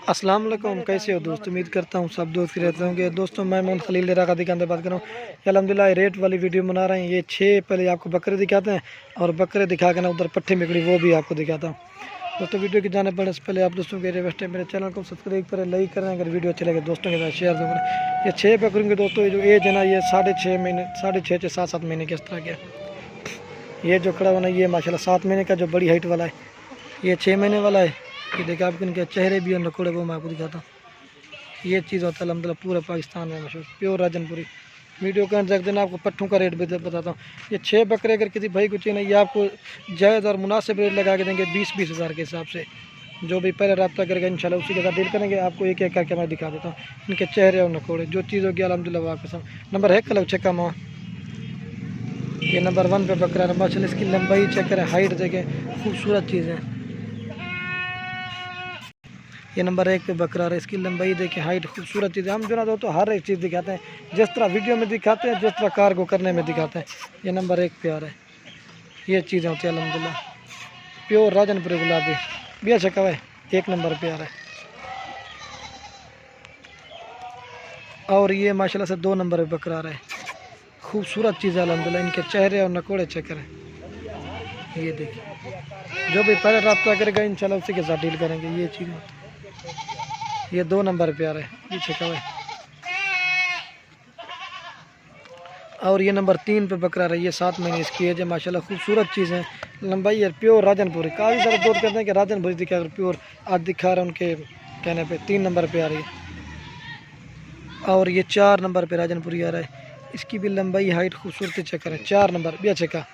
अस्सलाम वालेकुम, कैसे हो दोस्त। उम्मीद करता हूँ सब दोस्त रहते होंगे। दोस्तों मैं मोहम्मद खलील का दुकान से बात कर रहा हूँ। अल्हम्दुलिल्लाह रेट वाली वीडियो बना रहे हैं। ये 6 पहले आपको बकरे दिखाते हैं और बकरे दिखा के ना उधर पट्टी मिकड़ी वो भी आपको दिखाता हूँ। दोस्तों वीडियो की जाने पड़ने से पहले आप दोस्तों के रिक्वेस्ट है, मेरे चैनल को सब्सक्राइब करें, लाइक करें। अगर वीडियो अच्छी लगे दोस्तों के साथ शेयर करें। ये 6 बकरों के दोस्तों जो एज है ना, ये 6.5 महीने, 6.5 से 7 महीने के इस तरह के। ये जो खड़ा हुआ ना, ये माशाल्लाह 7 महीने का जो बड़ी हाइट वाला है, ये 6 महीने वाला है। ये देखिए आपको इनके चेहरे भी और नकोड़े वो मैं आपको दिखाता हूँ। ये चीज़ होता है अल्हम्दुलिल्लाह पूरे पाकिस्तान में मशहूर प्योर राजनपुरी। वीडियो का अंत देना, आपको पट्टों का रेट भी बताता हूँ। ये 6 बकरे अगर किसी भाई को चाहिए ना, ये आपको जायज़ और मुनासिब रेट लगा के देंगे 20-20 हज़ार के हिसाब से। जो भी पहले रब्ता करेगा इंशाल्लाह उसी के साथ डील करेंगे। आपको एक एक करके मैं दिखा देता हूँ इनके चेहरे और नकोड़े। जो चीज़ होगी अल्हम्दुलिल्लाह आपके साथ। नंबर है कलर चेक कमा, ये नंबर 1 पे बकरा है माशाल्लाह। इसकी लंबाई चेक करें, हाइट देखें, खूबसूरत चीज़ है। ये नंबर 1 पे बकरा है, इसकी लंबाई देखें, हाइट, खूबसूरत चीज़ है। हम जो ना दोस्तों हर एक चीज़ दिखाते हैं, जिस तरह वीडियो में दिखाते हैं, जिस तरह कार्गो करने में दिखाते हैं। ये नंबर 1 पे आ रहा है। ये चीज़ें होती है अल्हम्दुलिल्लाह प्योर राजनपुरी गुलाबी भी अच्छा कवा है, 1 नंबर पे आ रहा है। और ये माशाल्लाह से 2 नंबर पे बकरा रहा है। खूबसूरत चीज़ है अल्हम्दुलिल्लाह। इनके चेहरे और नकोड़े चेक करें। ये देखिए जो भी पहले रब्ता करेगा इंशाल्लाह उसी के साथ डील करेंगे। ये चीज़ ये 2 नंबर पे आ रहा है, पीछे का है। और ये नंबर 3 पे बकरा रही है, 7 महीने इसकी एज है माशाल्लाह। खूबसूरत चीज़ है, लंबाई है प्योर राजनपुरी। काफ़ी सारे दोस्त कहते हैं कि राजनपुरी दिखा कर प्योर, आज दिखा रहा है उनके कहने पे। 3 नंबर पे आ रही है। और ये 4 नंबर पे राजनपुरी आ रहा है। इसकी भी लंबाई, हाइट, खूबसूरती चेक करें। 4 नंबर भी अच्छे का।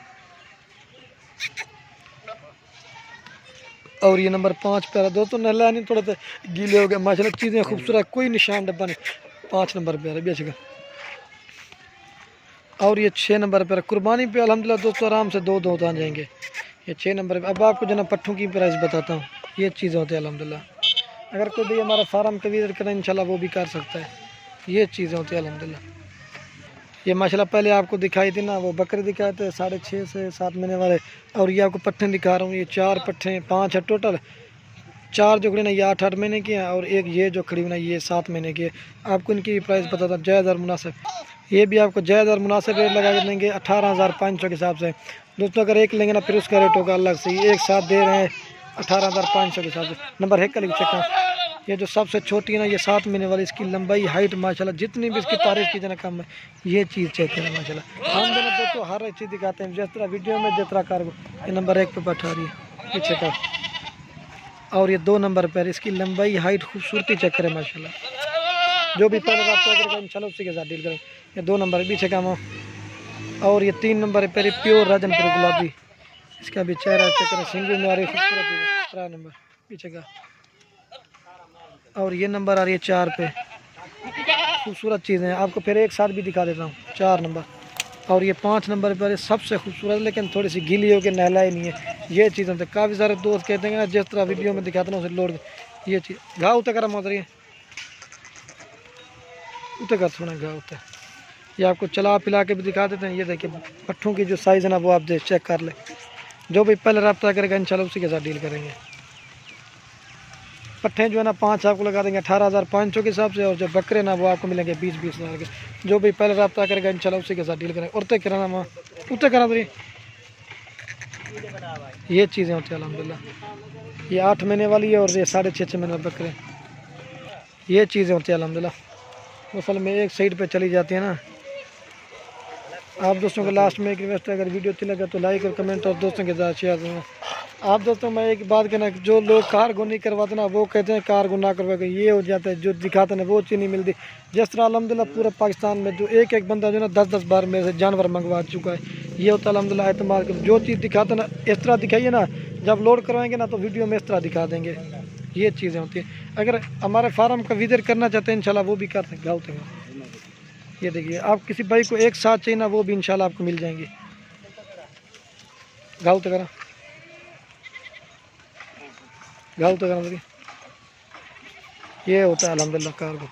और ये नंबर 5 पे आ रहा है। दोस्तों नहला नहीं, थोड़ा सा गीले हो गए माशाल्लाह। चीज़ें खूबसूरत, कोई निशान डब्बा नहीं। 5 नंबर पे आ रहा है भी अच्छे का। और ये 6 नंबर पर कुर्बानी पे अल्हम्दुलिल्लाह दोस्तों आराम से 2 आ जाएंगे। ये 6 नंबर पे। अब आपको जो ना पट्ठों की प्राइस बताता हूँ। ये चीज़ होती है अल्हम्दुलिल्लाह। अगर कोई भी हमारा फार्म का विजिट करें इंशाल्लाह वो भी कर सकता है। ये चीज़ें होती है अल्हम्दुलिल्लाह। ये माशाल्लाह पहले आपको दिखाई थी ना, वो बकरे दिखाए थे 6.5 से 7 महीने वाले। और ये आपको पट्ठे दिखा रहा हूँ। ये 4 पट्ठे, 5 है टोटल। 4 जो खड़ी ना ये 8-8 महीने की है, और एक ये जो खड़ी हुई ना ये 7 महीने की है। आपको इनकी प्राइस बताता हूँ जायज़ और मुनासिब। ये भी आपको जायज़ और मुनासिब रेट लगा के देंगे 18,500 के हिसाब से। दोस्तों अगर एक लेंगे ना फिर उसका रेट होगा अलग से। एक साथ दे रहे हैं 18,500 के हिसाब से। नंबर है कल चेक। ये जो सबसे छोटी है ना, ये 7 महीने वाली, इसकी लंबाई, हाइट माशाल्लाह जितनी भी इसकी तारीफ़ की जाना कम है। ये चीज़ चेक करें माशाल्लाह। हम दोनों दोस्तों हर एक चीज़ दिखाते हैं, जिस तरह वीडियो में जिस तरह कार्गो। ये नंबर 1 पे बैठा रही है पीछे का। और ये 2 नंबर पर, इसकी लंबाई, हाइट, खूबसूरती चेक करें माशाल्लाह। जो भी पहले रब्ता करेगा इंशाल्लाह उसी के साथ डील करें। ये 2 नंबर पीछे का मो। और ये 3 नंबर पर प्योर राजनपुरी गुलाबी। इसका भी चेहरा चेक करें, सिंगल में आ रही खूबसूरत। 3 नंबर पीछे का। और ये नंबर आ रही है 4 पे। खूबसूरत चीज़ें हैं, आपको फिर एक साथ भी दिखा देता हूँ। 4 नंबर। और ये 5 नंबर पर सबसे खूबसूरत, लेकिन थोड़ी सी गीली हो के नहला ही नहीं है। ये चीज़ होती है। काफ़ी सारे दोस्त कहते हैं ना, जिस तरह वीडियो में दिखाते हैं उसे लोड। ये चीज़ घाव उतर कर मौत रही है, उतर कर थोड़ा घाव उतर। ये आपको चला पिला के भी दिखा देते हैं। ये देखिए पट्ठों की जो साइज़ है ना, वो आप चेक कर ले। जो भी पहले रब्ता करेगा इंशाल्लाह उसी के साथ डील करेंगे। पट्ठे जो है ना 5 आपको लगा देंगे 18,500 के हिसाब से। और जो बकरे ना वो आपको मिलेंगे 20-20 हज़ार के। जो भी पहले रब्ता करेगा इंशाल्लाह उसी के साथ डील करेंगे। उड़ते कराना माँ उड़ते करा दे। ये चीज़ें होती हैं अल्हम्दुलिल्लाह। ये 8 महीने वाली है और ये 6.5 महीने वाले बकरे। ये चीज़ें होती हैं अल्हम्दुलिल्लाह। असल में एक साइड पे चली जाती है ना। आप दोस्तों के लास्ट में एक रिक्वेस्ट है, अगर वीडियो अच्छी लगे तो लाइक और कमेंट और दोस्तों के साथ शेयर करें। आप दोस्तों मैं एक बात कहना, जो लोग कार्गो नहीं करवाते ना, वो कहते हैं कार्गो ना करवा के ये हो जाता है। जो दिखाते हैं वो चीज़ नहीं मिलती। जिस तरह अल्हम्दुलिल्लाह पूरे पाकिस्तान में जो एक बंदा जो ना 10-10 बार मेरे से जानवर मंगवा चुका है। ये होता है अल्हम्दुलिल्लाह एतमाद कर। जो चीज़ दिखाते ना इस तरह दिखाइए ना, जब लोड करवाएंगे ना तो वीडियो में इस तरह दिखा देंगे। ये चीज़ें होती हैं। अगर हमारे फार्म का विजिट करना चाहते हैं इंशाल्लाह वो भी कर सकते हैं। ये देखिए आप किसी भाई को एक साथ चाहिए ना, वो भी इंशाल्लाह आपको मिल जाएंगे। घाव तो करा, घाव तो करा। ये होता है अल्हम्दुलिल्लाह कार्गो।